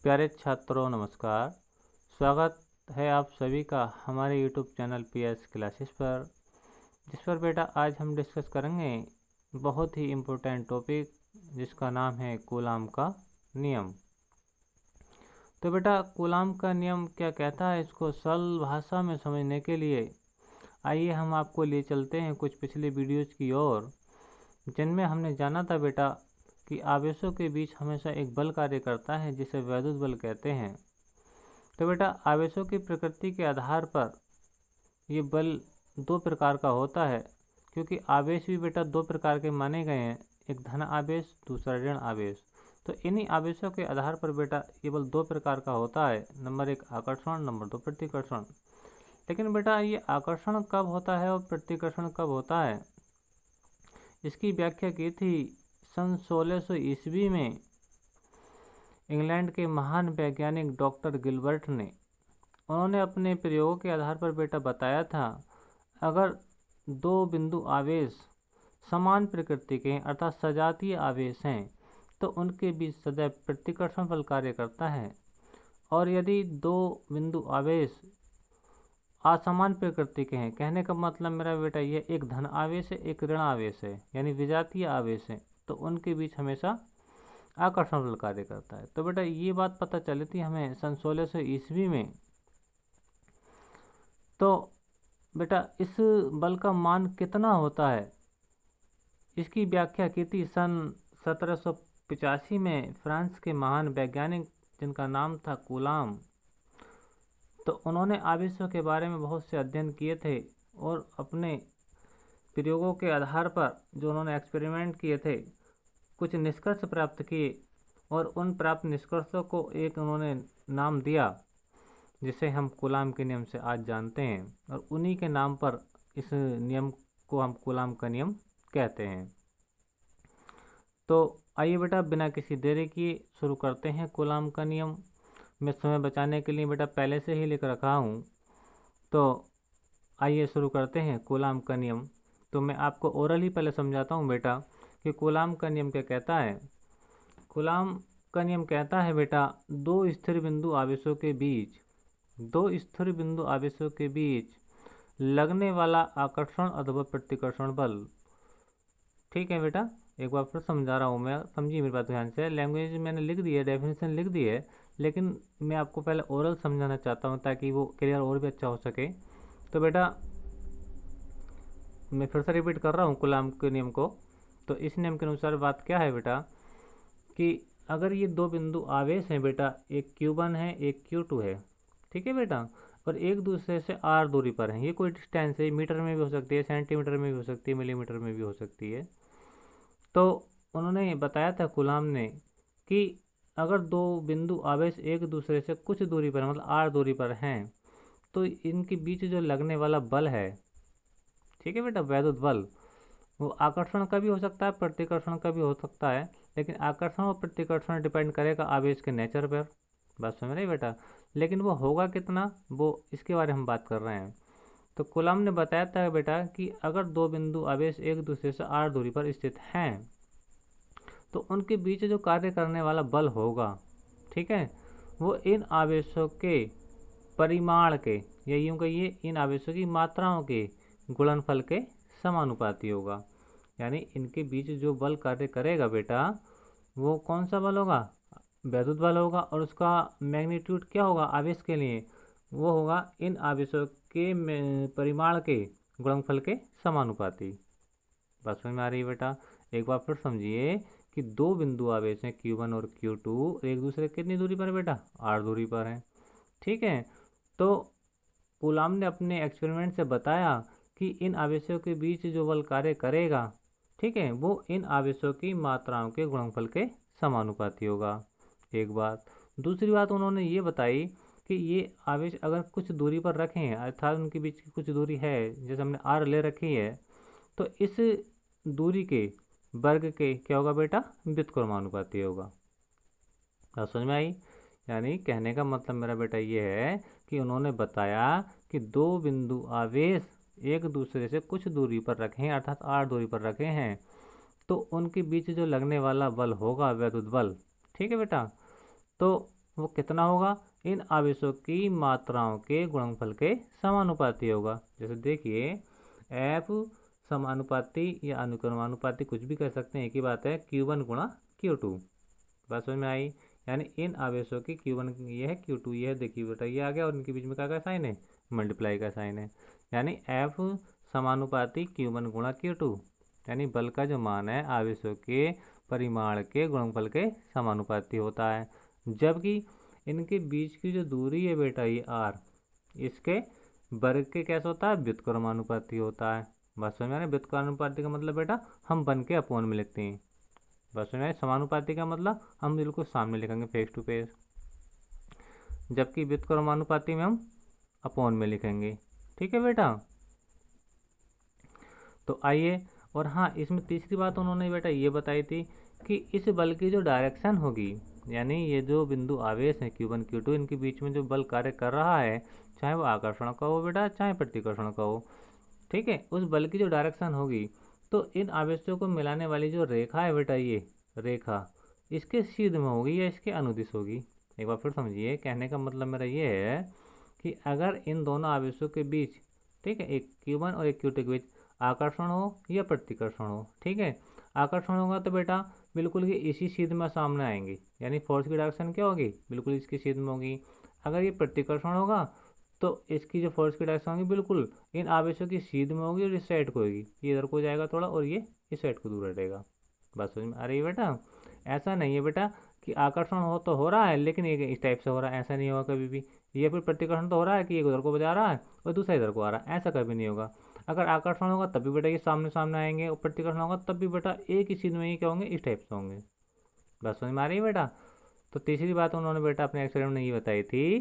प्यारे छात्रों नमस्कार। स्वागत है आप सभी का हमारे यूट्यूब चैनल पीएस क्लासेस पर, जिस पर बेटा आज हम डिस्कस करेंगे बहुत ही इम्पोर्टेंट टॉपिक जिसका नाम है कूलाम का नियम। तो बेटा कूलाम का नियम क्या कहता है, इसको सरल भाषा में समझने के लिए आइए हम आपको ले चलते हैं कुछ पिछले वीडियोज़ की ओर, जिनमें हमने जाना था बेटा कि आवेशों के बीच हमेशा एक बल कार्य करता है जिसे वैद्युत बल कहते हैं। तो बेटा आवेशों की प्रकृति के आधार पर ये बल दो प्रकार का होता है, क्योंकि आवेश भी बेटा दो प्रकार के माने गए हैं, एक धन आवेश दूसरा ऋण आवेश। तो इन्हीं आवेशों के आधार पर बेटा ये बल दो प्रकार का होता है, नंबर एक आकर्षण, नंबर दो प्रतिकर्षण। लेकिन बेटा ये आकर्षण कब होता है और प्रतिकर्षण कब होता है, इसकी व्याख्या की थी सन 1600 ईस्वी में इंग्लैंड के महान वैज्ञानिक डॉक्टर गिलबर्ट ने। उन्होंने अपने प्रयोगों के आधार पर बेटा बताया था, अगर दो बिंदु आवेश समान प्रकृति के हैं अर्थात सजातीय आवेश हैं तो उनके बीच सदैव प्रतिकर्षण बल कार्य करता है, और यदि दो बिंदु आवेश असमान प्रकृति के हैं, कहने का मतलब मेरा बेटा ये एक धन आवेश है एक ऋण आवेश है यानी विजातीय आवेश है, तो उनके बीच हमेशा आकर्षण बल कार्य करता है। तो बेटा ये बात पता चली थी हमें सन 1600 ईस्वी में। तो बेटा इस बल का मान कितना होता है, इसकी व्याख्या की थी सन 1785 में फ्रांस के महान वैज्ञानिक जिनका नाम था कूलाम। तो उन्होंने आवेशों के बारे में बहुत से अध्ययन किए थे और अपने प्रयोगों के आधार पर जो उन्होंने एक्सपेरिमेंट किए थे कुछ निष्कर्ष प्राप्त किए, और उन प्राप्त निष्कर्षों को एक उन्होंने नाम दिया जिसे हम कूलाम के नियम से आज जानते हैं, और उन्हीं के नाम पर इस नियम को हम कूलाम का नियम कहते हैं। तो आइए बेटा बिना किसी देरी किए शुरू करते हैं कूलाम का नियम। मैं समय बचाने के लिए बेटा पहले से ही लिख रखा हूँ, तो आइए शुरू करते हैं कूलाम का नियम। तो मैं आपको ओरल ही पहले समझाता हूँ बेटा कि कूलाम का नियम क्या कहता है। कूलाम का नियम कहता है बेटा दो स्थिर बिंदु आवेशों के बीच लगने वाला आकर्षण अथवा प्रतिकर्षण बल। ठीक है बेटा, एक बार फिर समझा रहा हूँ मैं, समझिए मेरी बात ध्यान से। लैंग्वेज मैंने लिख दी है, डेफिनेशन लिख दी है, लेकिन मैं आपको पहले ओरल समझाना चाहता हूँ ताकि वो क्लियर और भी अच्छा हो सके। तो बेटा मैं फिर से रिपीट कर रहा हूँ कूलाम के नियम को। तो इस नियम के अनुसार बात क्या है बेटा कि अगर ये दो बिंदु आवेश हैं बेटा, एक Q1 है एक Q2 है, ठीक है बेटा, और एक दूसरे से r दूरी पर है, ये कोई डिस्टेंस है, मीटर में भी हो सकती है, सेंटीमीटर में भी हो सकती है, मिलीमीटर में भी हो सकती है। तो उन्होंने बताया था कूलाम ने कि अगर दो बिंदु आवेश एक दूसरे से कुछ दूरी पर मतलब r दूरी पर हैं तो इनके बीच जो लगने वाला बल है, ठीक है बेटा, वैद्युत बल, वो आकर्षण का भी हो सकता है प्रतिकर्षण का भी हो सकता है, लेकिन आकर्षण और प्रतिकर्षण डिपेंड करेगा आवेश के नेचर पर। बात समझ रहे बेटा, लेकिन वो होगा कितना, वो इसके बारे में हम बात कर रहे हैं। तो कूलाम ने बताया था बेटा कि अगर दो बिंदु आवेश एक दूसरे से r दूरी पर स्थित हैं तो उनके बीच जो कार्य करने वाला बल होगा, ठीक है, वो इन आवेशों के परिमाण के, या यूँ कहिए इन आवेशों की मात्राओं के गुणनफल के समानुपाती होगा। यानी इनके बीच जो बल कार्य करेगा बेटा वो कौन सा बल होगा, वैद्युत बल होगा, और उसका मैग्नीट्यूड क्या होगा आवेश के लिए, वो होगा इन आवेशों के परिमाण के गुणनफल के समानुपाती। बात समझ में आ रही है बेटा, एक बार फिर समझिए कि दो बिंदु आवेश हैं Q1 और Q2, एक दूसरे कितनी दूरी पर है बेटा, r दूरी पर है, ठीक है। तो कूलाम ने अपने एक्सपेरिमेंट से बताया कि इन आवेशों के बीच जो बल कार्य करेगा, ठीक है, वो इन आवेशों की मात्राओं के गुणनफल के समानुपाती होगा। एक बात, दूसरी बात उन्होंने ये बताई कि ये आवेश अगर कुछ दूरी पर रखे हैं अर्थात उनके बीच की कुछ दूरी है, जैसे हमने r ले रखी है, तो इस दूरी के वर्ग के क्या होगा बेटा, व्युत्क्रमानुपाती होगा। समझ में आई? यानी कहने का मतलब मेरा बेटा ये है कि उन्होंने बताया कि दो बिंदु आवेश एक दूसरे से कुछ दूरी पर रखे हैं अर्थात r दूरी पर रखे हैं, तो उनके बीच जो लगने वाला बल होगा वैद्युत बल, ठीक है बेटा, तो वो कितना होगा, इन आवेशों की मात्राओं के गुणनफल के समानुपाती होगा। जैसे देखिए F समानुपाती या अनुक्रमानुपाती कुछ भी कर सकते हैं, एक ही बात है, Q1 गुणा Q2। बात समझ में आई। यानी इन आवेशों की Q1 ये है, Q2 ये है, देखिए बेटा ये आ गया, और इनके बीच में क्या साइन है, मल्टीप्लाई का साइन है। यानी F समानुपाती Q1 गुणा Q2, यानी बल का जो मान है आवेशों के परिमाण के गुणनफल के समानुपाती होता है। जबकि इनके बीच की जो दूरी है बेटा ये R, इसके वर्ग के कैसा होता है, व्युत्क्रमानुपाती होता है। बस समझ में आ रहा है। व्युत्क्रमानुपाती का मतलब बेटा हम बन के अपॉन में लिखते हैं। बस समझ में आ रहा है। समानुपाती का मतलब हम बिल्कुल सामने लिखेंगे फेस टू फेस, जबकि व्युत्क्रमानुपाती में हम अपॉन में लिखेंगे। ठीक है बेटा। तो आइए, और हाँ इसमें तीसरी बात उन्होंने बेटा ये बताई थी कि इस बल की जो डायरेक्शन होगी, यानी ये जो बिंदु आवेश है Q1 Q2, इनके बीच में जो बल कार्य कर रहा है, चाहे वो आकर्षण का हो बेटा, चाहे प्रतिकर्षण का हो, ठीक है, उस बल की जो डायरेक्शन होगी, तो इन आवेशों को मिलाने वाली जो रेखा है बेटा, ये रेखा इसके सीध में होगी या इसके अनुदिश होगी। एक बार फिर समझिए, कहने का मतलब मेरा ये है कि अगर इन दोनों आवेशों के बीच, ठीक है, एक Q1 और एक Q2 के बीच आकर्षण हो या प्रतिकर्षण हो, ठीक है, आकर्षण होगा तो बेटा बिल्कुल ही इसी सीध में सामने आएंगे, यानी फोर्स की डायरेक्शन क्या होगी, बिल्कुल इसकी सीध में होगी। अगर ये प्रतिकर्षण होगा तो इसकी जो फोर्स की डायरेक्शन होगी बिल्कुल इन आवेशों की सीध में होगी और इस साइड को होगी, ये इधर को जाएगा थोड़ा और ये इस साइड को दूर हटेगा। बस समझ में आ रही है बेटा। ऐसा नहीं है बेटा कि आकर्षण हो तो हो रहा है लेकिन ये इस टाइप से हो रहा है, ऐसा नहीं होगा कभी भी। ये फिर प्रतिकर्षण तो हो रहा है कि एक उधर को बजा रहा है और दूसरा इधर को आ रहा है, ऐसा कभी नहीं होगा। अगर आकर्षण होगा तब भी बेटा ये सामने सामने आएंगे, और प्रतिकर्षण होगा तब भी बेटा एक ही चीज में ही क्या होंगे, इस टाइप से होंगे। बस समझ में आ रही है बेटा। तो तीसरी बात उन्होंने बेटा अपने एक्सपेरिमेंट में ये बताई थी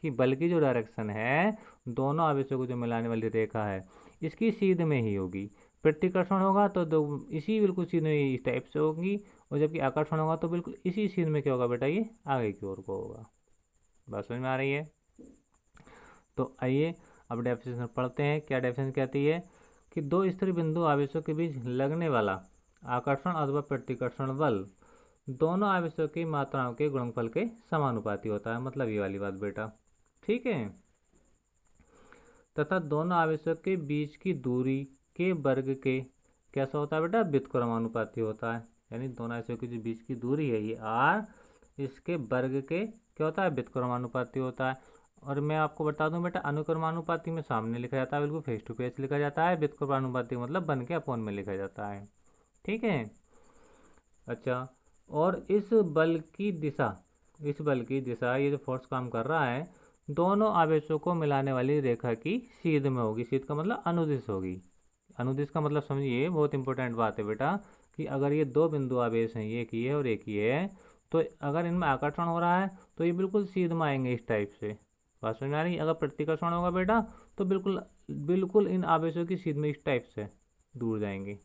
कि बल की जो डायरेक्शन है दोनों आवेशों को जो मिलाने वाली रेखा है इसकी सीध में ही होगी। प्रतिकर्षण होगा तो इसी बिल्कुल सीध में इस टाइप से होगी, और जबकि आकर्षण होगा तो बिल्कुल इसी सीध में क्या होगा बेटा, ये आगे की ओर को होगा। बात समझ में आ रही है। तो आइए अब डेफिनेशन पढ़ते हैं। क्या डेफिनेशन कहती है कि दो स्थिर बिंदु आवेशों के बीच लगने वाला आकर्षण अथवा प्रतिकर्षण बल दोनों आवेशों की मात्राओं के गुणनफल के समानुपाती होता है। मतलब ये वाली बात बेटा, ठीक है। तथा दोनों आवेशों के बीच की दूरी के वर्ग के कैसा होता है बेटा, व्युत्क्रमानुपाती होता है। यानी दोनों आवेशों के जो बीच की दूरी है ये R, इसके वर्ग के क्या होता है, व्युत्क्रमानुपाती होता है। और मैं आपको बता दूं बेटा, अनुक्रमानुपाती में सामने लिखा जाता है, बिल्कुल फेस टू फेस लिखा जाता है। व्युत्क्रमानुपाती मतलब बन के अपॉन में लिखा जाता है, ठीक है। अच्छा, और इस बल की दिशा, ये जो फोर्स काम कर रहा है दोनों आवेशों को मिलाने वाली रेखा की सीध में होगी। सीध का मतलब अनुदिश होगी। अनुदिश का मतलब समझिए, बहुत इंपॉर्टेंट बात है बेटा, कि अगर ये दो बिंदु आवेश हैं, एक ये है और एक ये है, तो अगर इनमें आकर्षण हो रहा है तो ये बिल्कुल सीध में आएंगे इस टाइप से। बात समझ में आ रही है। अगर प्रतिकर्षण होगा बेटा तो बिल्कुल बिल्कुल इन आवेशों की सीध में इस टाइप से दूर जाएंगे।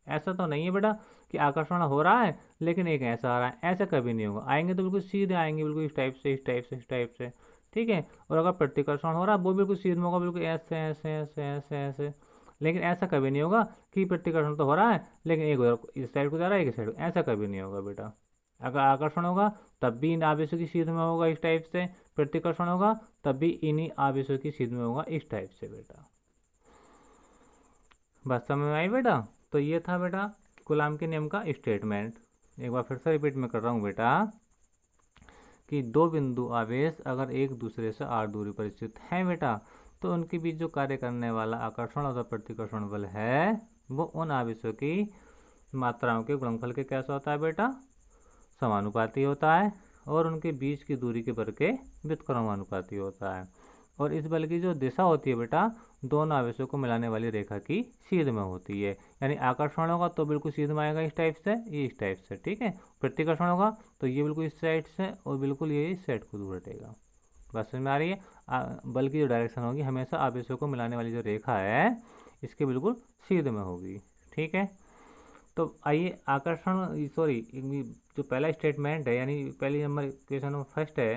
ऐसा तो नहीं है बेटा कि आकर्षण हो रहा है लेकिन एक ऐसा आ रहा है, ऐसा कभी नहीं होगा। आएंगे तो बिल्कुल सीधे आएंगे, बिल्कुल इस टाइप से, इस टाइप से, इस टाइप से, ठीक है। और अगर प्रतिकर्षण हो रहा है वो बिल्कुल सीधे में होगा, बिल्कुल ऐसे ऐसे ऐसे ऐसे ऐसे। लेकिन ऐसा कभी नहीं होगा कि प्रतिकर्षण तो हो रहा है लेकिन एक उधर इस साइड को जा रहा है, एक साइड, ऐसा कभी नहीं होगा बेटा। अगर आकर्षण होगा तब भी इन आवेशों की सीध में होगा इस टाइप से, प्रतिकर्षण होगा तब भी इन्हीं आवेशों की सीध में होगा इस टाइप से बेटा। बात समझ में आई बेटा। तो ये था बेटा कूलाम के नियम का स्टेटमेंट। एक बार फिर से रिपीट में कर रहा हूँ बेटा, कि दो बिंदु आवेश अगर एक दूसरे से r दूरी पर स्थित हैं बेटा, तो उनके बीच जो कार्य करने वाला आकर्षण और प्रतिकर्षण बल है वो उन आवेशों की मात्राओं के गुणनफल के कैसा होता है बेटा, समानुपाती होता है। और उनके बीच की दूरी के वर्ग के व्युत्क्रमानुपाती होता है। और इस बल की जो दिशा होती है बेटा दोनों आवेशों को मिलाने वाली रेखा की सीध में होती है। यानी आकर्षण होगा तो बिल्कुल सीध में आएगा इस टाइप से, ये इस टाइप से, ठीक है। प्रतिकर्षण होगा तो ये बिल्कुल इस साइड से और बिल्कुल ये इस साइड को दूर हटेगा। बात समझ में आ रही है। बल की जो डायरेक्शन होगी हमेशा आवेशों को मिलाने वाली जो रेखा है इसके बिल्कुल सीध में होगी, ठीक है। तो आइए आकर्षण, सॉरी, जो पहला स्टेटमेंट है यानी पहली नंबर क्वेश्चन नंबर फर्स्ट है,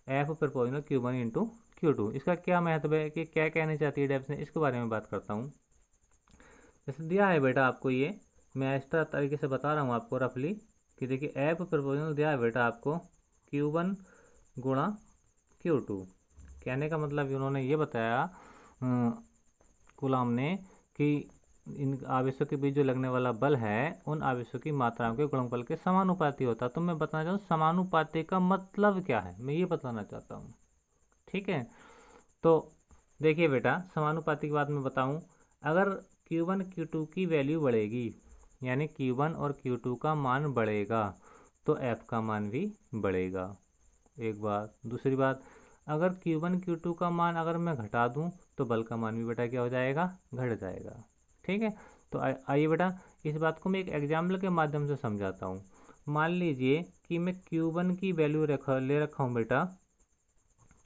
F proportional Q1 into Q2, इसका क्या महत्व है, कि क्या कहना चाहती है डेफिनेशन, इसके बारे में बात करता हूँ। जैसे दिया है बेटा आपको, ये मैं एक्स्ट्रा तरीके से बता रहा हूँ आपको रफली, कि देखिए एफ प्रपोजनल दिया है बेटा आपको Q1 गुणा Q2। कहने का मतलब उन्होंने ये बताया कूलाम ने कि इन आवेशों के बीच जो लगने वाला बल है उन आवेशों की मात्राओं के गुणनफल के समानुपाती होता है। तो मैं बताना चाहूँ समानुपाती का मतलब क्या है, मैं ये बताना चाहता हूँ। ठीक है, तो देखिए बेटा, समानुपाती की बात मैं बताऊँ, अगर Q1 Q2 की वैल्यू बढ़ेगी, यानी Q1 और Q2 का मान बढ़ेगा, तो F का मान भी बढ़ेगा। एक बात। दूसरी बात, अगर Q1 Q2 का मान अगर मैं घटा दूं तो बल का मान भी बेटा क्या हो जाएगा, घट जाएगा। ठीक है, तो आइए बेटा इस बात को मैं एक एग्जाम्पल के माध्यम से समझाता हूँ। मान लीजिए कि मैं Q1 की वैल्यू ले रखा हूँ बेटा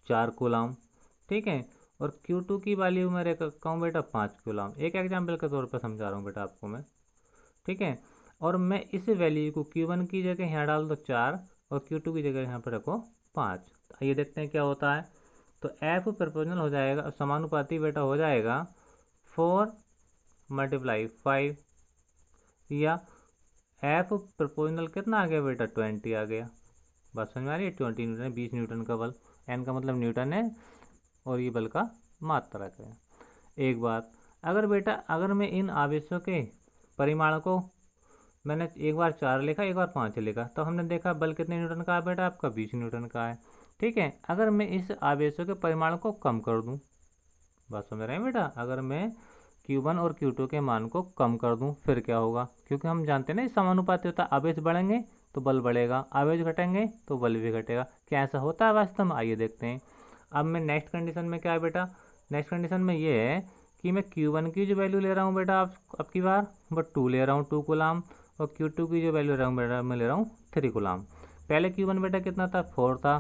4 कूलाम, ठीक है, और Q2 की वैल्यू मैं रखा हूँ बेटा 5 कूलाम। एक एग्जाम्पल के तौर पर समझा रहा हूँ बेटा आपको मैं। ठीक है, और मैं इस वैल्यू को Q1 की जगह यहाँ डाल दो 4 और Q2 की जगह यहाँ पर रखो 5। आइए देखते हैं क्या होता है। तो F प्रोपोर्शनल हो जाएगा, समानुपाती बेटा हो जाएगा 4 × 5, या F प्रोपोर्शनल कितना आ गया बेटा 20 आ गया। बात समझ में आ रही है? 20 न्यूटन है, 20 न्यूटन का बल, N का मतलब न्यूटन है और ये बल का मात्रक है। एक बात, अगर बेटा अगर मैं इन आवेशों के परिमाण को मैंने एक बार 4 लिखा एक बार 5 लिखा, तो हमने देखा बल कितने न्यूटन का है बेटा, आपका 20 न्यूटन का है। ठीक है, अगर मैं इस आवेशों के परिमाण को कम कर दूं, बात समझ रहे हैं बेटा, अगर मैं Q1 और Q2 के मान को कम कर दूं फिर क्या होगा, क्योंकि हम जानते हैं ना समानुपाती होता है, आवेश बढ़ेंगे तो बल बढ़ेगा, आवेश घटेंगे तो बल भी घटेगा। क्या ऐसा होता है वास्तव में? आइए देखते हैं। अब मैं नेक्स्ट कंडीशन में क्या है बेटा, नेक्स्ट कंडीशन में ये है कि मैं Q1 की जो वैल्यू ले रहा हूँ बेटा अब की बार बट 2 ले रहा हूँ, 2 कूलाम, और Q2 की जो वैल्यू ले रहा हूँ बेटा मैं ले रहा हूँ 3 कूलाम। पहले Q1 बेटा कितना था, 4 था।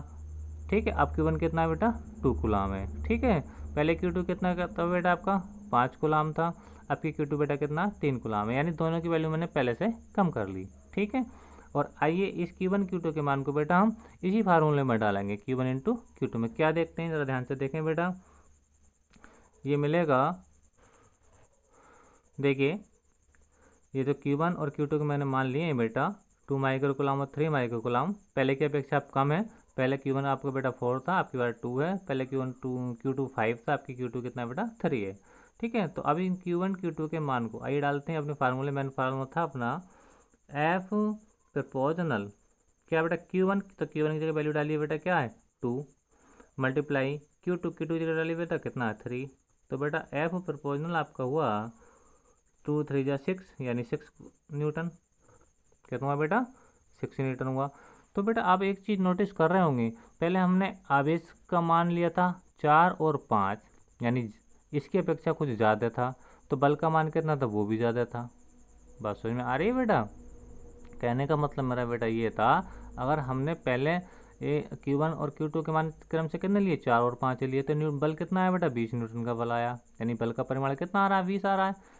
ठीक है, अब Q1 कितना है बेटा, 2 कूलाम है। ठीक है, पहले Q2 कितना था बेटा आपका 5 कूलाम था, अब की Q2 बेटा कितना 3 कूलाम है, यानी दोनों की वैल्यू मैंने पहले से कम कर ली। ठीक है, और आइए इस Q1 Q2 के मान को बेटा हम इसी फार्मूले में डालेंगे, Q1 × Q2 में। क्या देखते हैं, ज़रा ध्यान से देखें बेटा, ये मिलेगा, देखिए ये जो Q1 और Q2 के मैंने मान लिए हैं बेटा 2 माइक्रो कूलाम और 3 माइक्रो कूलाम, पहले की अपेक्षा अब कम है। पहले Q1 आपका बेटा 4 था, आपकी बार 2 है। पहले Q2 5 था, आपकी Q2 कितना है बेटा 3 है। ठीक है, तो अब इन Q1 Q2 के मान को आइए डालते हैं अपने फार्मूले में। फार्मूला था अपना F प्रोपोर्शनल क्या बेटा Q1, तो Q1 की जगह वैल्यू डालिए बेटा क्या है 2, मल्टीप्लाई Q2 की जगह डालिए बेटा कितना है 3। तो बेटा F प्रोपोर्शनल आपका हुआ 2 3 जा 6, यानी 6 न्यूटन। कितना हुआ बेटा 6 न्यूटन हुआ। तो बेटा आप एक चीज़ नोटिस कर रहे होंगे, पहले हमने आवेश का मान लिया था 4 और 5, यानी इसकी अपेक्षा कुछ ज़्यादा था, तो बल का मान कितना था, वो भी ज़्यादा था। बात समझ में आ रही है बेटा? कहने का मतलब मेरा बेटा ये था, अगर हमने पहले Q1 और Q2 के मान क्रम से कितने लिए 4 और 5 लिए, तो बल कितना आया बेटा 20 न्यूटन का बल आया, यानी बल का परिमाण कितना आ रहा है 20 आ रहा है।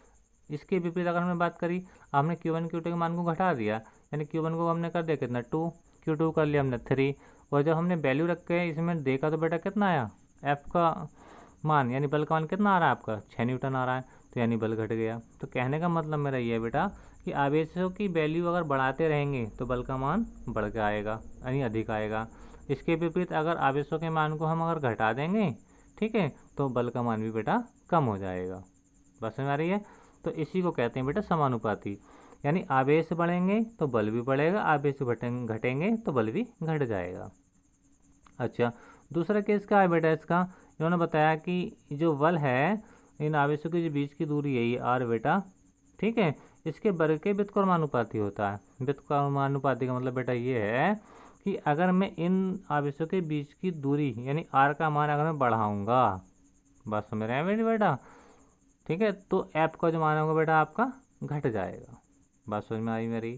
इसके विपरीत अगर हमने बात करी, हमने Q1 Q2 के मान को घटा दिया, यानी Q1 को हमने कर दिया कितना 2, Q2 कर लिया हमने 3, और जब हमने वैल्यू रख के इसमें देखा तो बेटा कितना आया F का मान, यानी बल का मान कितना आ रहा है आपका 6 न्यूटन आ रहा है, तो यानी बल घट गया। तो कहने का मतलब मेरा ये है बेटा कि आवेशों की वैल्यू अगर बढ़ाते रहेंगे तो बल का मान बढ़ के आएगा, यानी अधिक आएगा। इसके विपरीत अगर आवेशों के मान को हम अगर घटा देंगे, ठीक है, तो बल का मान भी बेटा कम हो जाएगा। बस में आ रही है? तो इसी को कहते हैं बेटा समानुपाती, यानी आवेश बढ़ेंगे तो बल भी बढ़ेगा, आवेश घटेंगे तो बल भी घट जाएगा। अच्छा, दूसरा केस क्या है बेटा इसका, इन्होंने बताया कि जो बल है इन आवेशों के जो बीच की दूरी है ये r बेटा, ठीक है, इसके वर्ग के व्युत्क्रमानुपाती होता है। व्युत्क्रमानुपाती का मतलब बेटा ये है कि अगर मैं इन आवेशों के बीच की दूरी यानी r का मान अगर मैं बढ़ाऊंगा, बात समझ रहे हैं बेटा, ठीक है, तो f का जो मान होगा बेटा आपका घट जाएगा। बात समझ में आई मेरी?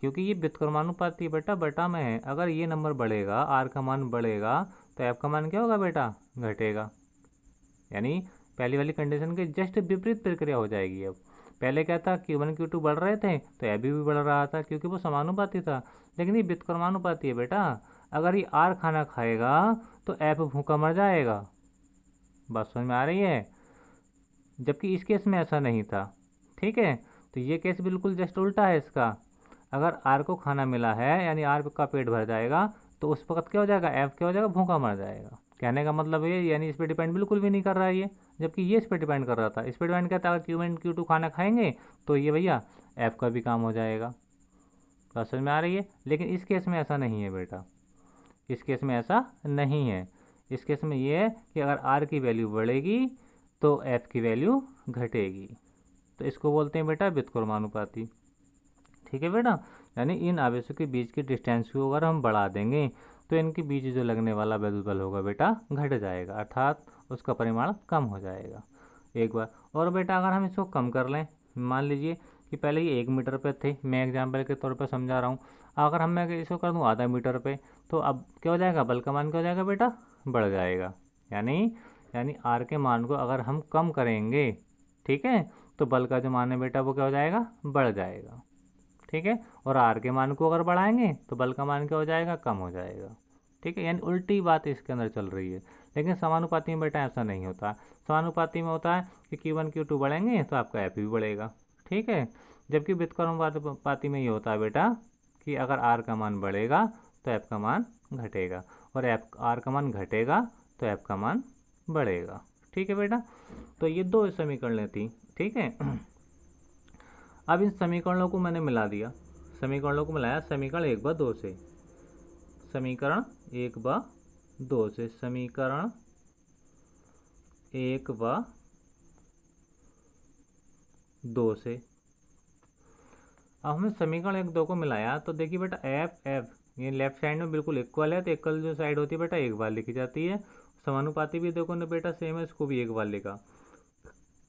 क्योंकि ये व्युत्क्रमानुपाती बेटा बटा में है, अगर ये नंबर बढ़ेगा r का मान बढ़ेगा तो f का मान क्या होगा बेटा घटेगा, यानी पहली वाली कंडीशन के जस्ट विपरीत प्रक्रिया हो जाएगी। अब पहले क्या था Q1 Q2 बढ़ रहे थे तो F भी बढ़ रहा था क्योंकि वो समानुपाती था, लेकिन ये व्युत्क्रमानुपाती है बेटा, अगर ये R खाना खाएगा तो F भूखा मर जाएगा। बात समझ में आ रही है? जबकि इस केस में ऐसा नहीं था। ठीक है, तो ये केस बिल्कुल जस्ट उल्टा है इसका, अगर R को खाना मिला है यानी R का पेट भर जाएगा तो उस वक्त क्या हो जाएगा, एफ क्या हो जाएगा, भूखा मर जाएगा। कहने का मतलब ये, यानी इस पर डिपेंड बिल्कुल भी नहीं कर रहा है ये, जबकि ये इस पर डिपेंड कर रहा था। इस पर डिपेंड करता है, अगर Q1 Q2 खाना खाएंगे तो ये भैया एफ का भी काम हो जाएगा। बात समझ में आ रही है? लेकिन इस केस में ऐसा नहीं है बेटा, इस केस में ऐसा नहीं है। इस केस में ये है कि अगर आर की वैल्यू बढ़ेगी तो एफ की वैल्यू घटेगी। तो इसको बोलते हैं बेटा व्युत्क्रमानुपाती। ठीक है बेटा, यानी इन आवेशों के बीच की डिस्टेंस को अगर हम बढ़ा देंगे तो इनके बीच जो लगने वाला विद्युत बल होगा बेटा घट जाएगा, अर्थात उसका परिमाण कम हो जाएगा। एक बार और बेटा अगर हम इसको कम कर लें, मान लीजिए कि पहले ये 1 मीटर पे थे, मैं एग्जाम्पल के तौर पर समझा रहा हूँ। अगर मैं इसको कर दूँ आधा मीटर पे, तो अब क्या हो जाएगा, बल का मान क्या हो जाएगा बेटा, बढ़ जाएगा। यानी आर के मान को अगर हम कम करेंगे, ठीक है, तो बल का जो मान है बेटा वो क्या हो जाएगा, बढ़ जाएगा। ठीक है, और आर के मान को अगर बढ़ाएंगे तो बल का मान क्या हो जाएगा, कम हो जाएगा। ठीक है, यानी उल्टी बात इसके अंदर चल रही है। लेकिन समानुपाती में बेटा ऐसा नहीं होता। समानुपाती में होता है कि Q1 Q2 बढ़ेंगे तो आपका एफ भी बढ़ेगा। ठीक है, जबकि व्युत्क्रमानुपाती में ये होता है बेटा कि अगर आर का मान बढ़ेगा तो एफ का मान घटेगा, और आर का मान घटेगा तो एफ का मान बढ़ेगा। ठीक है बेटा, तो ये दो समीकरणें थी। ठीक है, अब इन समीकरणों को मैंने मिला दिया, समीकरणों को मिलाया समीकरण 1 व 2 से, समीकरण 1 व 2 से, समीकरण 1 व 2 से। अब हमने समीकरण 1 2 को मिलाया तो देखिए बेटा एफ ये लेफ्ट साइड में बिल्कुल इक्वल है, तो इक्वल जो साइड होती है बेटा एक बार लिखी जाती है। समानुपाती भी देखो ना बेटा सेम है, इसको भी एक बार लिखा।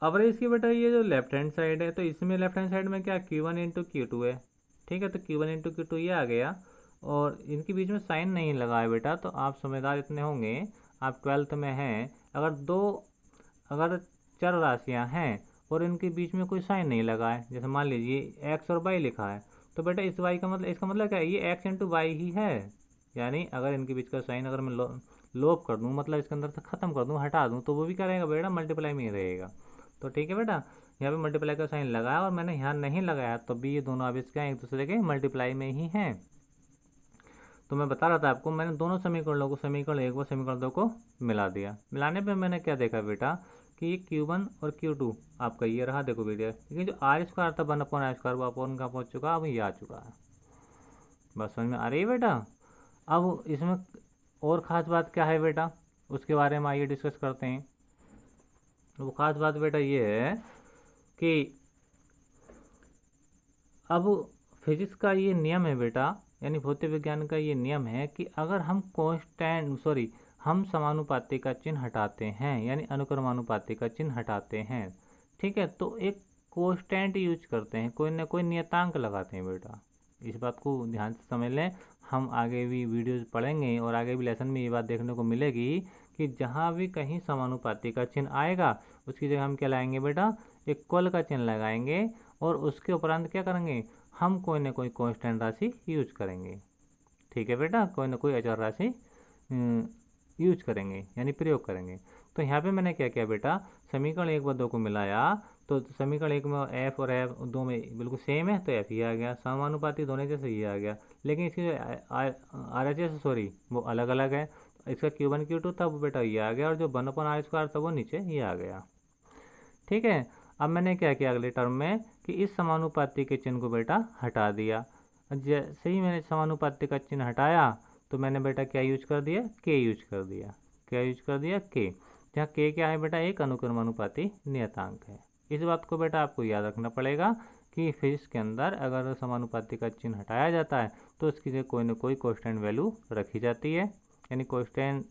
अब इसकी बेटा ये जो लेफ्ट हैंड साइड है, तो इसमें लेफ्ट हैंड साइड में क्या Q1 इंटू Q2 है। ठीक है, तो Q1 इंटू Q2 ये आ गया, और इनके बीच में साइन नहीं लगा है बेटा, तो आप समझदार इतने होंगे, आप 12th में हैं, अगर चर राशियां हैं और इनके बीच में कोई साइन नहीं लगा है, जैसे मान लीजिए एक्स और वाई लिखा है, तो बेटा इस वाई का मतलब, इसका मतलब क्या है, ये एक्स इंटू वाई ही है। यानी अगर इनके बीच का साइन अगर मैं लोप कर दूँ, मतलब इसके अंदर से ख़त्म कर दूँ, हटा दूँ, तो वो भी क्या रहेगा बेटा, मल्टीप्लाई में ही रहेगा। तो ठीक है बेटा, यहाँ पे मल्टीप्लाई का साइन लगाया और मैंने यहाँ नहीं लगाया, तो भी ये दोनों आवेश क्या है, एक दूसरे के मल्टीप्लाई में ही हैं। तो मैं बता रहा था आपको, मैंने दोनों समीकरणों को, समीकरण 1 व समीकरण 2 को मिला दिया। मिलाने पे मैंने क्या देखा बेटा कि ये Q1 और Q2 आपका ये रहा, देखो बेटा, लेकिन जो आर स्क्वायर था 1/r² वो अपन का पहुँच चुका, अब ये आ चुका है। बस समझ में आ रही है बेटा? अब इसमें और ख़ास बात क्या है बेटा, उसके बारे में आइए डिस्कस करते हैं। वो ख़ास बात बेटा ये है कि अब फिजिक्स का ये नियम है बेटा, यानी भौतिक विज्ञान का ये नियम है कि अगर हम समानुपाती का चिन्ह हटाते हैं, यानी अनुक्रमानुपाती का चिन्ह हटाते हैं, ठीक है, तो एक कोस्टेंट यूज करते हैं, कोई ना कोई नियतांक लगाते हैं बेटा। इस बात को ध्यान से समझ लें, हम आगे भी वीडियोज पढ़ेंगे और आगे भी लेसन में ये बात देखने को मिलेगी कि जहाँ भी कहीं समानुपाती का चिन्ह आएगा उसकी जगह हम क्या लाएंगे बेटा, इक्वल का चिन्ह लगाएंगे, और उसके उपरांत क्या करेंगे, हम कोई ना कोई कांस्टेंट राशि यूज करेंगे। ठीक है बेटा, कोई ना कोई अचर राशि यूज करेंगे, यानी प्रयोग करेंगे। तो यहाँ पे मैंने क्या किया बेटा, समीकरण 1 व 2 को मिलाया, तो समीकरण 1 में एफ और एफ 2 में बिल्कुल सेम है, तो एफ ही आ गया, समानुपाती दोनों जैसे ये आ गया। लेकिन इसकी आर एच एस सॉरी वो अलग अलग है, इसका Q1 Q2 था वो बेटा ये आ गया, और जो 1/r² था वो नीचे ये आ गया। ठीक है, अब मैंने क्या किया अगले टर्म में कि इस समानुपाती के चिन्ह को बेटा हटा दिया। जैसे ही मैंने समानुपाती का चिन्ह हटाया तो मैंने बेटा क्या यूज कर दिया, के यूज कर दिया। क्या यूज कर दिया, के। जहाँ के क्या है बेटा, एक अनुक्रमानुपाती नियतांक है। इस बात को बेटा आपको याद रखना पड़ेगा कि फिजिक्स के अंदर अगर समानुपाती का चिन्ह हटाया जाता है तो उसकी जगह कोई ना कोई कांस्टेंट वैल्यू रखी जाती है, यानी कांस्टेंट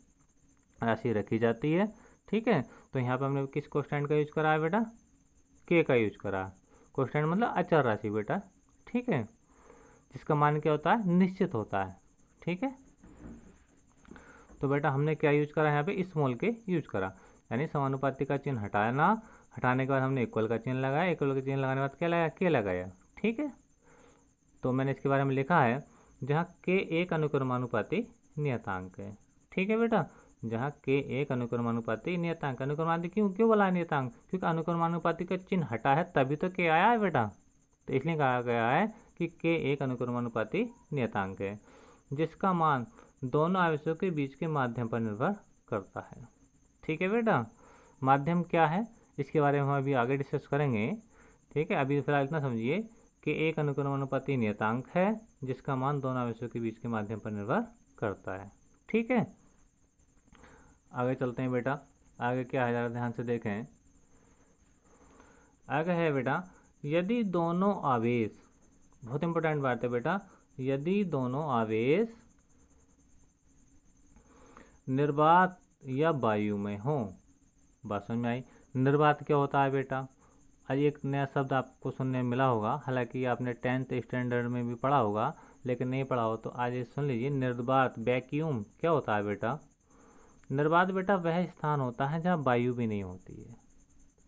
राशि रखी जाती है। ठीक है, तो यहाँ पर हमने किस कांस्टेंट का यूज करा है बेटा, के का यूज करा है। कांस्टेंट मतलब अचर राशि बेटा, ठीक है, जिसका मान क्या होता है, निश्चित होता है। ठीक है, तो बेटा हमने क्या यूज करा, यहाँ पे स्मॉल के यूज करा, यानी समानुपाती का चिन्ह हटाने के बाद हमने इक्वल का चिन्ह लगाया, इक्वल का चिन्ह लगाने के बाद क्या लगाया, के लगाया। ठीक है, तो मैंने इसके बारे में लिखा है जहाँ के एक अनुक्रमानुपाती नियतांक है। ठीक है बेटा, जहाँ के एक अनुक्रमानुपाती नियतांक, अनुक्रमानुपाती क्यों बोला नियतांक, क्योंकि अनुक्रमानुपाती का चिन्ह हटा है तभी तो के आया है बेटा, तो इसलिए कहा गया है कि के एक अनुक्रमानुपाती नियतांक है, जिसका मान दोनों आवेशों के बीच के माध्यम पर निर्भर करता है। ठीक है बेटा, माध्यम क्या है इसके बारे में हम अभी आगे डिस्कस करेंगे। ठीक है, अभी फिलहाल इतना समझिए कि एक अनुक्रमानुपाती नियतांक है जिसका मान दोनों आवेशों के बीच के माध्यम पर निर्भर करता है। ठीक है, आगे चलते हैं बेटा। आगे क्या है ज़रा ध्यान से देखें। आगे है बेटा, यदि दोनों आवेश, बहुत इंपॉर्टेंट बात है बेटा, यदि दोनों आवेश निर्वात या वायु में हो। बात समझ में आई? निर्वात क्या होता है बेटा? आज एक नया शब्द आपको सुनने में मिला होगा, हालांकि आपने 10th स्टैंडर्ड में भी पढ़ा होगा, लेकिन नहीं पढ़ा हो तो आज ये सुन लीजिए। निर्वात, वैक्यूम क्या होता है बेटा? निर्वात बेटा वह स्थान होता है जहाँ वायु भी नहीं होती है।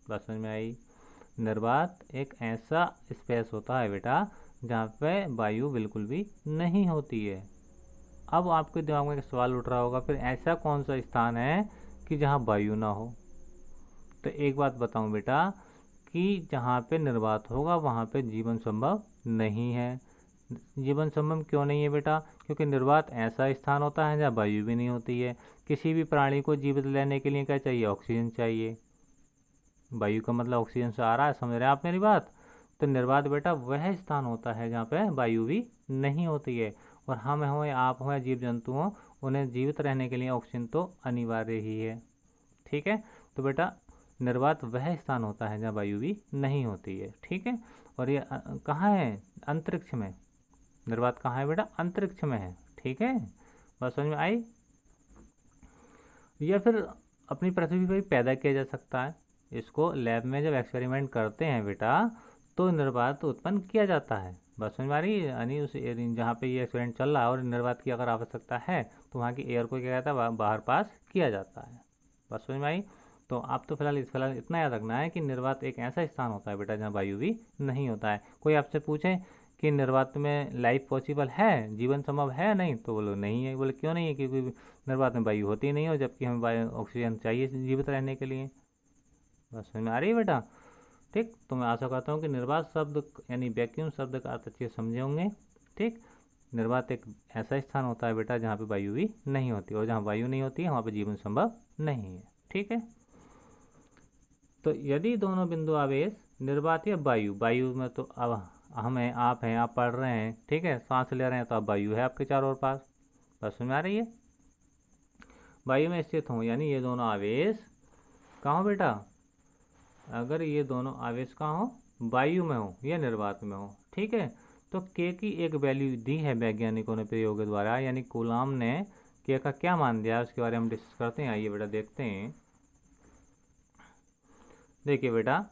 बात समझ में आई? निर्वात एक ऐसा स्पेस होता है बेटा जहाँ पे वायु बिल्कुल भी नहीं होती है। अब आपके दिमाग में एक सवाल उठ रहा होगा, फिर ऐसा कौन सा स्थान है कि जहाँ वायु ना हो? तो एक बात बताऊं बेटा कि जहाँ पे निर्वात होगा वहाँ पे जीवन संभव नहीं है। जीवन संभव क्यों नहीं है बेटा? क्योंकि निर्वात ऐसा स्थान होता है जहाँ वायु भी नहीं होती है। किसी भी प्राणी को जीवित रहने के लिए क्या चाहिए? ऑक्सीजन चाहिए। वायु का मतलब ऑक्सीजन से आ रहा है, समझ रहे हैं आप मेरी बात? तो निर्वात बेटा वह स्थान होता है जहाँ पे वायु भी नहीं होती है। और हम हों या आप हों या जीव जंतु हों, उन्हें जीवित रहने के लिए ऑक्सीजन तो अनिवार्य ही है। ठीक है, तो बेटा निर्वात वह स्थान होता है जहाँ वायु भी नहीं होती है। ठीक है, और ये कहाँ है? अंतरिक्ष में। निर्वात कहाँ है बेटा? अंतरिक्ष में है। ठीक है, बात समझ में आई? या फिर अपनी पृथ्वी पर पैदा किया जा सकता है। इसको लैब में जब एक्सपेरिमेंट करते हैं बेटा तो निर्वात उत्पन्न किया जाता है। बात समझ में आ रही है? यानी उस जहाँ पे ये एक्सपेरिमेंट चल रहा है और निर्वात की अगर आवश्यकता है तो वहाँ की एयर को क्या कहता है? बाहर पास किया जाता है। बात समझ में आई? तो आप तो फिलहाल इतना याद रखना है कि निर्वात एक ऐसा स्थान होता है बेटा जहाँ वायु भी नहीं होता है। कोई आपसे पूछे कि निर्वात में लाइफ पॉसिबल है, जीवन संभव है नहीं, तो बोलो नहीं है। बोले क्यों नहीं है? क्योंकि निर्वात में वायु होती नहीं हो, जबकि हमें वायु ऑक्सीजन चाहिए जीवित रहने के लिए। बस समझ में आ रही है बेटा? ठीक, तो मैं आशा करता हूँ कि निर्वात शब्द यानी वैक्यूम शब्द का अर्थ अच्छे समझे होंगे। ठीक, निर्वात एक ऐसा स्थान होता है बेटा जहाँ पे वायु भी नहीं होती, और जहाँ वायु नहीं होती है वहाँ पे जीवन संभव नहीं है। ठीक है, तो यदि दोनों बिंदु आवेश निर्वात या वायु, वायु में तो अब हम हैं, आप हैं, आप पढ़ रहे हैं, ठीक है, सांस ले रहे हैं, तो अब वायु है आपके चारों ओर पास। बस समझ में आ रही है? वायु में स्थित हों, यानी ये दोनों आवेश कहाँ हो बेटा? अगर ये दोनों आवेश कहाँ हो? वायु में हो या निर्वात में हो। ठीक है, तो के की एक वैल्यू दी है वैज्ञानिकों ने प्रयोग द्वारा, यानी कूलाम ने के का क्या मान दिया उसके बारे में हम डिस्कस करते हैं। आइए बेटा देखते हैं। देखिए बेटा,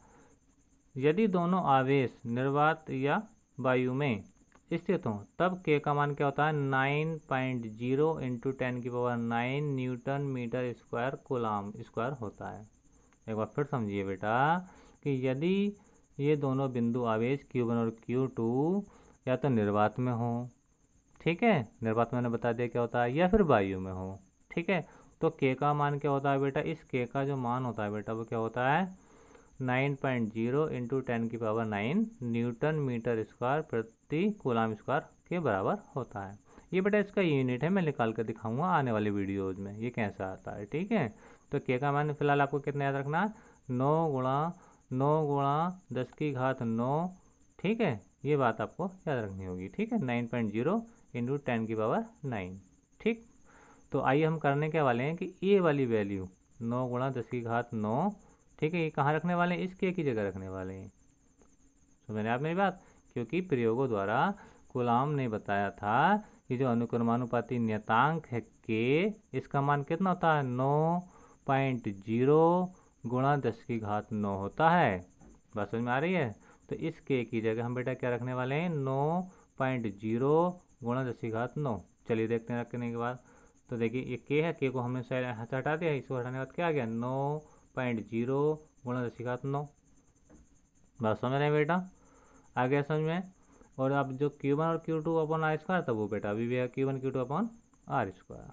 यदि दोनों आवेश निर्वात या वायु में स्थित हों तब के का मान क्या होता है? 9.0 into 10⁹ newton metre square coulomb square होता है। एक बार फिर समझिए बेटा कि यदि ये दोनों बिंदु आवेश Q1 और Q2 या तो निर्वात में हो, ठीक है, निर्वात मैंने बता दिया क्या होता है, या फिर वायु में हो। ठीक है, तो के का मान क्या होता है बेटा? इस के का जो मान होता है बेटा वो क्या होता है? 9.0 इंटू 10⁹ न्यूटन मीटर स्क्वायर प्रति कूलाम स्क्वायर के बराबर होता है। ये बेटा इसका यूनिट है, मैं निकाल कर दिखाऊंगा आने वाले वीडियोज़ में ये कैसा आता है। ठीक है, तो के का मान फिलहाल आपको कितना याद रखना है? 9 × 10⁻⁹। ठीक है, ये बात आपको याद रखनी होगी। ठीक है, 9.0 इंटू 10⁹। ठीक, तो आइए हम करने के वाले हैं कि ये वाली वैल्यू 9 × 10⁹, ठीक है, ये कहाँ रखने वाले हैं? इस के की जगह रखने वाले हैं। समझ आप मेरी बात? क्योंकि प्रयोगों द्वारा कूलाम ने बताया था कि जो अनुक्रमानुपाती नियतांक है के, इसका मान कितना होता है? 9.0 × 10⁹ होता है। बात समझ में आ रही है? तो इस के की जगह हम बेटा क्या रखने वाले हैं? 9.0 × 10⁹। चलिए देखते हैं रखने के बाद। तो देखिए ये के है, के को हमने हटा दिया, इसको हटाने के बाद क्या आ गया? 9.0 × 10⁹। बात समझ रहे हैं बेटा? आ गया समझ में? और अब जो Q1 और Q2 अपॉन R स्क्वायर था वो बेटा अभी भी है Q1 Q2 upon R square.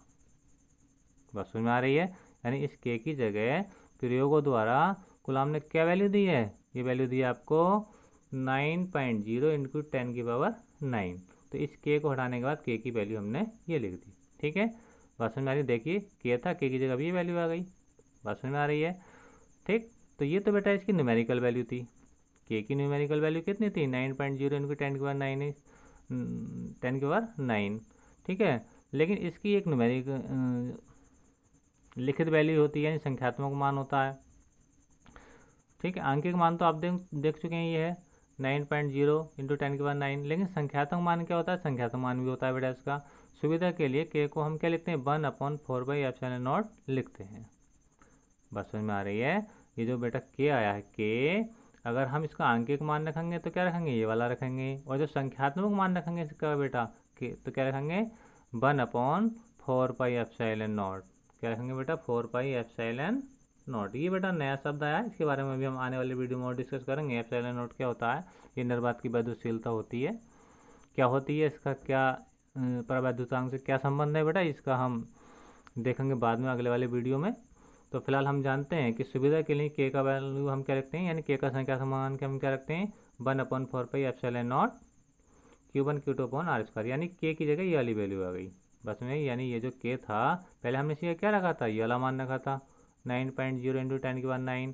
बात समझ में आ रही है? यानी इस के की जगह प्रयोगों द्वारा कूलाम ने क्या वैल्यू दी है? ये वैल्यू दी है आपको 9.0 इंटू 10⁹। तो इस के को हटाने के बाद के की वैल्यू हमने ये लिख दी। ठीक है, बात समझ में आ रही है। देखिए के था, के की जगह भी ये वैल्यू आ गई, बात समझ में आ रही है। ठीक, तो ये तो बेटा इसकी न्यूमेरिकल वैल्यू थी। के की न्यूमेरिकल वैल्यू कितनी थी, 9.0 इनटू 10⁻9, 10⁻9, ठीक है। लेकिन इसकी एक न्यूमेरिक लिखित वैल्यू होती है, यानी संख्यात्मक मान होता है, ठीक है। आंकिक मान तो आप देख चुके हैं, ये है 9.0 इंटू 10⁻9, लेकिन संख्यात्मक मान क्या होता है, संख्यात्मक मान भी होता है बेटा इसका। सुविधा के लिए के को हम क्या लिखते हैं, 1/4/ε0 लिखते हैं, बात समझ में आ रही है। ये जो बेटा के आया है, के अगर हम इसका आंकिक मान रखेंगे तो क्या रखेंगे, ये वाला रखेंगे, और जो संख्यात्मक मान रखेंगे इसका बेटा के, तो क्या रखेंगे 1/4πε0, क्या रखेंगे बेटा 4πε0। ये बेटा नया शब्द आया है, इसके बारे में भी हम आने वाली वीडियो में और डिस्कस करेंगे। ε0 क्या होता है, ये निर्वात की वैद्युतशीलता होती है, क्या होती है, इसका क्या परवैद्युतांक से क्या संबंध है बेटा, इसका हम देखेंगे बाद में अगले वाले वीडियो में। तो फिलहाल हम जानते हैं कि सुविधा के लिए के का वैल्यू हम क्या रखते हैं, यानी के का संख्या मान के हम क्या रखते हैं 1/4πε0 Q1 Q2/r², यानी के की जगह ये वाली वैल्यू आ गई, बस में। यानी ये जो के था पहले हमने इसका क्या रखा था, ये वाला मान रखा था 9.0 इंटू 10⁻9,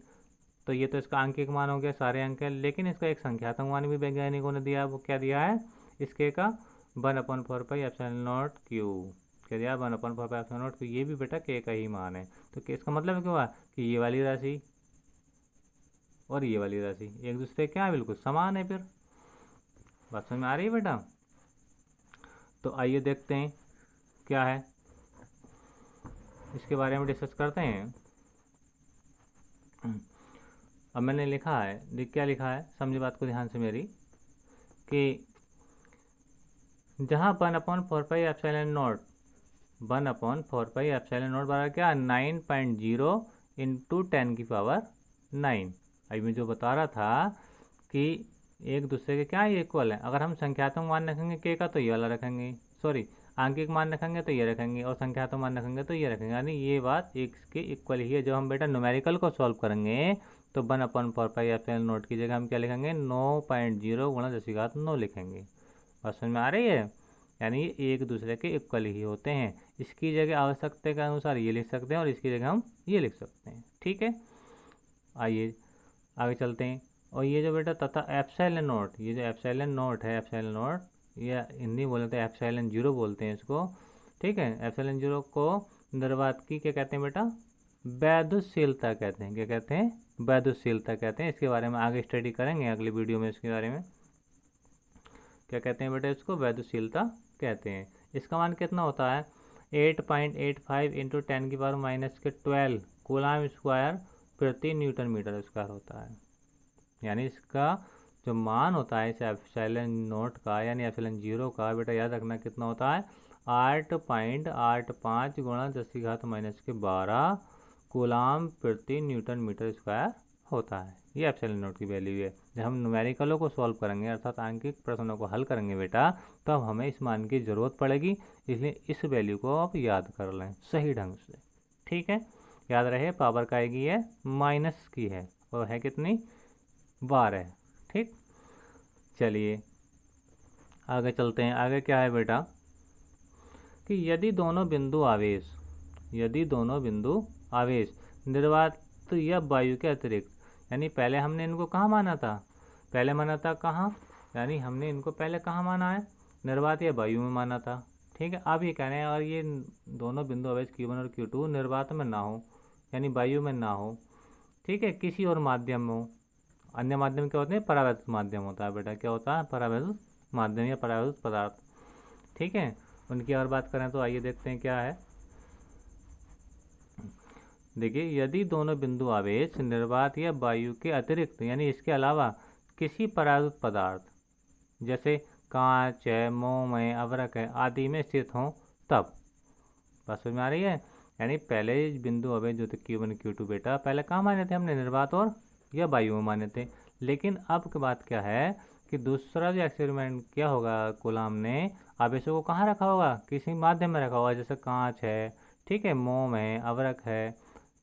तो ये तो इसका आंकिक मान हो गया, सारे अंक है। लेकिन इसका एक संख्यात्मक मान भी वैज्ञानिकों ने दिया, वो क्या दिया है, इसके का 1/4πε0 Q, क्या दिया 1/4πε0, तो ये भी बेटा के का ही मान है। तो इसका मतलब क्या हुआ कि ये वाली राशि और ये वाली राशि एक दूसरे क्या है, बिल्कुल समान है, फिर बात समझ में आ रही है बेटा। तो आइए देखते हैं क्या है, इसके बारे में डिस्कस करते हैं। अब मैंने लिखा है, क्या लिखा है, समझे बात को ध्यान से मेरी, कि जहाँ 1/4πε0 बराबर क्या 9.0 इंटू 10⁻9। अभी मैं जो बता रहा था कि एक दूसरे के क्या इक्वल है। अगर हम संख्यात्मक मान रखेंगे के का तो ये वाला रखेंगे, सॉरी आंकिक मान रखेंगे तो ये रखेंगे, और संख्यात्मक मान रखेंगे तो ये रखेंगे, यानी ये बात एक के इक्वल ही है। जब हम बेटा न्यूमेरिकल को सॉल्व करेंगे तो 1/4πε0 की जगह हम क्या लिखेंगे 9.0 गुणा 10⁹ लिखेंगे, बात समझ में आ रही है। यानी ये एक दूसरे के इक्वल ही होते हैं। इसकी जगह आवश्यकता के अनुसार ये लिख सकते हैं और इसकी जगह हम ये लिख सकते हैं, ठीक है। आइए आगे चलते हैं। और ये जो बेटा तथा ε0, ये जो ε0 है, ε0 या हिंदी बोलते हैं ε0 बोलते हैं इसको, ठीक है। ε0 को निर्वात की क्या कहते हैं बेटा, वैद्युतशीलता कहते हैं। क्या कहते हैं, वैद्युतशीलता कहते हैं। इसके बारे में आगे स्टडी करेंगे अगली वीडियो में, इसके बारे में क्या कहते हैं बेटा, इसको वैद्युतशीलता कहते हैं। इसका मान कितना होता है 8.85 इंटू 10⁻⁻12 कूलाम स्क्वायर प्रति न्यूटन मीटर स्क्वायर होता है। यानी इसका जो मान होता है इस ε0 का, यानी ε0 का बेटा याद रखना कितना होता है 8.85 गुणा 10⁻⁻12 कूलाम प्रति न्यूटन मीटर स्क्वायर होता है। ये ε0 की वैल्यू है। जब हम न्यूमेरिकलों को सॉल्व करेंगे अर्थात आंकिक प्रश्नों को हल करेंगे बेटा, तब हमें इस मान की ज़रूरत पड़ेगी, इसलिए इस वैल्यू को आप याद कर लें सही ढंग से, ठीक है। याद रहे पावर का आएगी है माइनस की है, और है कितनी 12, ठीक। चलिए आगे चलते हैं। आगे क्या है बेटा कि यदि दोनों बिंदु आवेश निर्वात या वायु के अतिरिक्त, यानी पहले हमने इनको कहाँ माना था, पहले माना था कहाँ, यानी हमने इनको पहले कहाँ माना है, निर्वात या वायु में माना था, ठीक है। अब ये कह रहे हैं और ये दोनों बिंदु आवेश Q1 और Q2 निर्वात में ना हो, यानी वायु में ना हो, ठीक है, किसी और माध्यम में हो। अन्य माध्यम क्या होते हैं, परावैद्युत माध्यम होता है बेटा, क्या होता है परावैद्युत माध्यम या परावैद्युत पदार्थ, ठीक है। उनकी और बात करें तो आइए देखते हैं क्या है। देखिए यदि दोनों बिंदु आवेश निर्वात या वायु के अतिरिक्त, यानी इसके अलावा किसी परावैद्युत पदार्थ जैसे कांच है, मोम है, अवरक है आदि में स्थित हों, तब बात समझ में आ रही है। यानी पहले बिंदु आवेश जो थे Q1 Q2 बेटा पहले कहाँ माने थे हमने, निर्वात और या वायु में माने थे। लेकिन अब की बात क्या है कि दूसरा जो एक्सपेरिमेंट किया होगा कूलाम ने, आवेशों को कहाँ रखा होगा, किसी माध्यम में रखा होगा, जैसे कांच है, ठीक है, मोम है, अवरक है,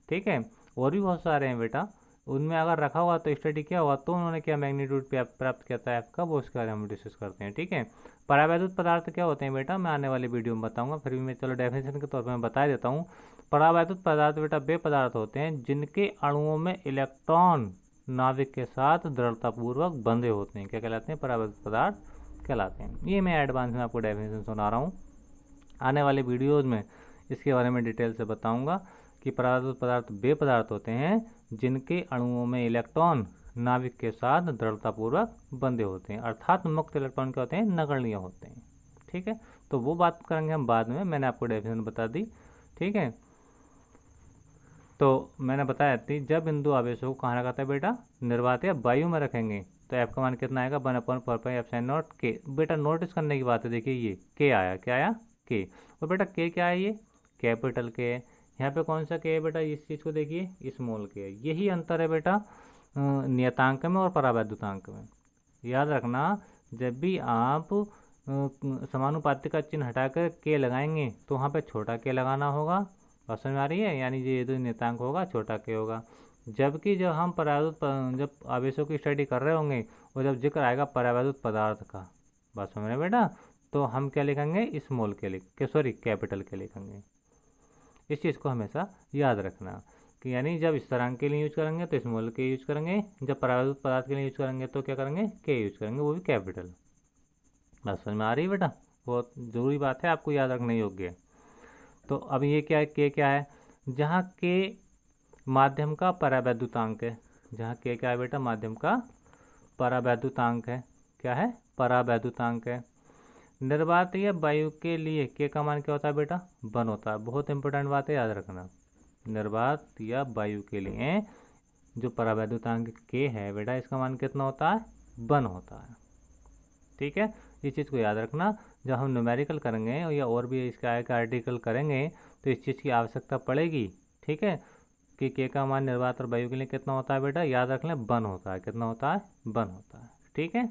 ठीक है, और भी बहुत सारे हैं बेटा। उनमें अगर रखा हुआ तो स्टडी किया हुआ तो उन्होंने क्या मैग्नीट्यूड पे प्राप्त किया था एफ का, वो उसके बारे में हम डिस्कस करते हैं, ठीक है। परावैद्युत पदार्थ क्या होते हैं बेटा, मैं आने वाली वीडियो में बताऊंगा, फिर भी मैं चलो डेफिनेशन के तौर पर मैं बता देता हूँ। परावैद्युत पदार्थ बेटा वे पदार्थ होते हैं जिनके अणुओं में इलेक्ट्रॉन नाभिक के साथ दृढ़तापूर्वक बंधे होते हैं। क्या कहलाते हैं? परावैद्युत पदार्थ कहलाते हैं। ये मैं एडवांस में आपको डेफिनेशन सुना रहा हूँ, आने वाले वीडियोज़ में इसके बारे में डिटेल से बताऊंगा कि परावैद्युत पदार्थ वे पदार्थ होते हैं जिनके अणुओं में इलेक्ट्रॉन नाभिक के साथ दृढ़तापूर्वक बंधे होते हैं, अर्थात मुक्त इलेक्ट्रॉन क्या होते हैं? नगण्य होते हैं। ठीक है, तो वो बात करेंगे हम बाद में, मैंने आपको डेफिनेशन बता दी। ठीक है, तो मैंने बताया थी जब बिंदु आवेशों को कहाँ रखा था बेटा? निर्वात या वायु में रखेंगे तो एफ का मान कितना आएगा? 1/4π के। बेटा नोटिस करने की बात है, देखिए ये के आया, क्या आया? के। और बेटा के क्या है? ये कैपिटल के है। यहाँ पे कौन सा के है बेटा? इस चीज़ को देखिए, स्मॉल के है। यही अंतर है बेटा नियतांक में और परावैद्युतांक में। याद रखना, जब भी आप समानुपाती का चिन्ह हटाकर के लगाएंगे तो वहाँ पे छोटा के लगाना होगा। बात समझ में आ रही है? यानी ये जो नियतांक होगा छोटा के होगा। जबकि जब हम जब आवेशों की स्टडी कर रहे होंगे और जब जिक्र आएगा परावैद्युत पदार्थ का, बात समझ रहे बेटा, तो हम क्या लिखेंगे? स्मॉल के सॉरी कैपिटल के लिखेंगे। इस चीज़ को हमेशा याद रखना कि यानी जब स्थिरांक के लिए यूज करेंगे तो स्मॉल के यूज करेंगे, जब परावैद्युत पदार्थ के लिए यूज करेंगे तो क्या करेंगे? के यूज करेंगे, वो भी कैपिटल। बात समझ में आ रही है बेटा? बहुत ज़रूरी बात है, आपको याद रखने योग्य है। तो अब ये क्या है? के क्या है? जहाँ के माध्यम का परावैद्युतांक है, जहाँ के क्या है बेटा? माध्यम का परावैद्युतांक है। क्या है? परावैद्युतांक है। निर्वात या वायु के लिए के का मान क्या होता है बेटा? 1 होता है। बहुत इंपॉर्टेंट बात है, याद रखना। निर्वात या वायु के लिए जो परावैद्युतांक के है बेटा, इसका मान कितना होता है? 1 होता है। ठीक है, इस चीज़ को याद रखना। जब हम न्यूमेरिकल करेंगे या और भी इसका एक आर्टिकल करेंगे तो इस चीज़ की आवश्यकता पड़ेगी। ठीक है, कि के का मान निर्वात और वायु के लिए कितना होता है बेटा? याद रख लें, 1 होता है। कितना होता है? 1 होता है। ठीक है,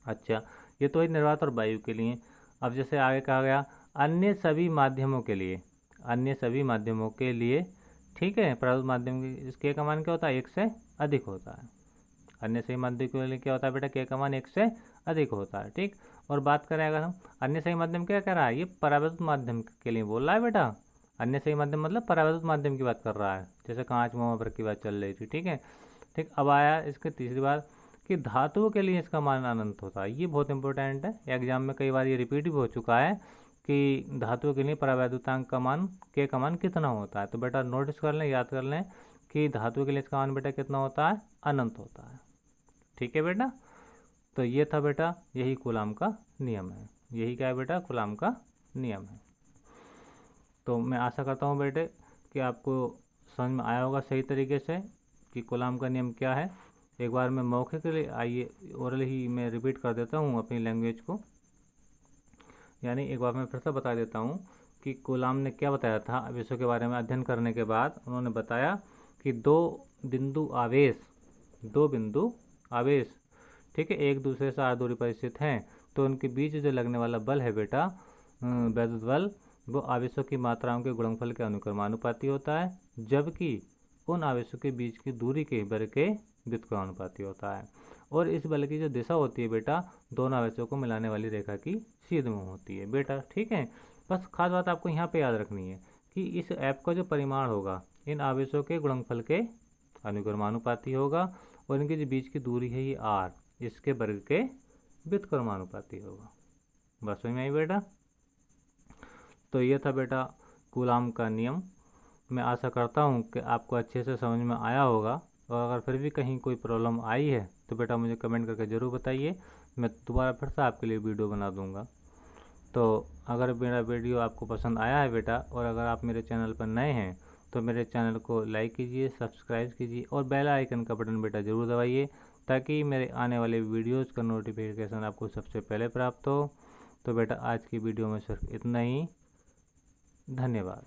अच्छा, ये तो है निर्वात और वायु के लिए। अब जैसे आगे कहा गया अन्य सभी माध्यमों के लिए, अन्य सभी माध्यमों के लिए, ठीक है, परावैद्युत माध्यम के इसके का मान क्या होता है? 1 से अधिक होता है। अन्य सही माध्यम के लिए क्या होता है बेटा? के का मान 1 से अधिक होता है। ठीक, और बात करें अगर हम अन्य सही माध्यम, क्या कह रहा है? ये परावैद्युत माध्यम के लिए बोल रहा है बेटा। अन्य सही माध्यम मतलब परावैद्युत माध्यम की बात कर रहा है, जैसे कांच मोम की बात चल रही थी। ठीक है, ठीक, अब आया इसके तीसरी बात कि धातुओं के लिए इसका मान अनंत होता है। ये बहुत इंपॉर्टेंट है, एग्जाम में कई बार ये रिपीट भी हो चुका है कि धातुओं के लिए परावैद्युतांक का मान के का मान कितना होता है। तो बेटा नोटिस कर लें, याद कर लें कि धातुओं के लिए इसका मान बेटा कितना होता है? अनंत होता है। ठीक है बेटा, तो ये था बेटा, यही कूलाम का नियम है। यही क्या है बेटा? कूलाम का नियम है। तो मैं आशा करता हूँ बेटे कि आपको समझ में आया होगा सही तरीके से कि कूलाम का नियम क्या है। एक बार मैं मौखिक के लिए आइए ओरल ही मैं रिपीट कर देता हूँ अपनी लैंग्वेज को, यानी एक बार मैं फिर से बता देता हूँ कि कूलाम ने क्या बताया था आवेशों के बारे में। अध्ययन करने के बाद उन्होंने बताया कि दो बिंदु आवेश, ठीक है, एक दूसरे से r दूरी पर स्थित हैं, तो उनके बीच जो लगने वाला बल है बेटा, वैद्युत बल, वो आवेशों की मात्राओं के गुणनफल के अनुक्रमानुपाती होता है, जबकि उन आवेशों के बीच की दूरी के वर्ग के व्युत्क्रमानुपाती होता है। और इस बल की जो दिशा होती है बेटा, दोनों आवेशों को मिलाने वाली रेखा की सीध में होती है बेटा। ठीक है, बस खास बात आपको यहाँ पे याद रखनी है कि इस ऐप का जो परिमाण होगा इन आवेशों के गुणनफल के अनुक्रमानुपाती होगा, और इनके जो बीच की दूरी है ये r, इसके वर्ग के व्युत्क्रमानुपाती होगा। बस समझ में आई बेटा? तो ये था बेटा कूलाम का नियम। मैं आशा करता हूँ कि आपको अच्छे से समझ में आया होगा, और अगर फिर भी कहीं कोई प्रॉब्लम आई है तो बेटा मुझे कमेंट करके ज़रूर बताइए, मैं दोबारा फिर से आपके लिए वीडियो बना दूँगा। तो अगर मेरा वीडियो आपको पसंद आया है बेटा, और अगर आप मेरे चैनल पर नए हैं तो मेरे चैनल को लाइक कीजिए, सब्सक्राइब कीजिए और बेल आइकन का बटन बेटा ज़रूर दबाइए, ताकि मेरे आने वाले वीडियोज़ का नोटिफिकेशन आपको सबसे पहले प्राप्त हो। तो बेटा आज की वीडियो में सिर्फ इतना ही। धन्यवाद।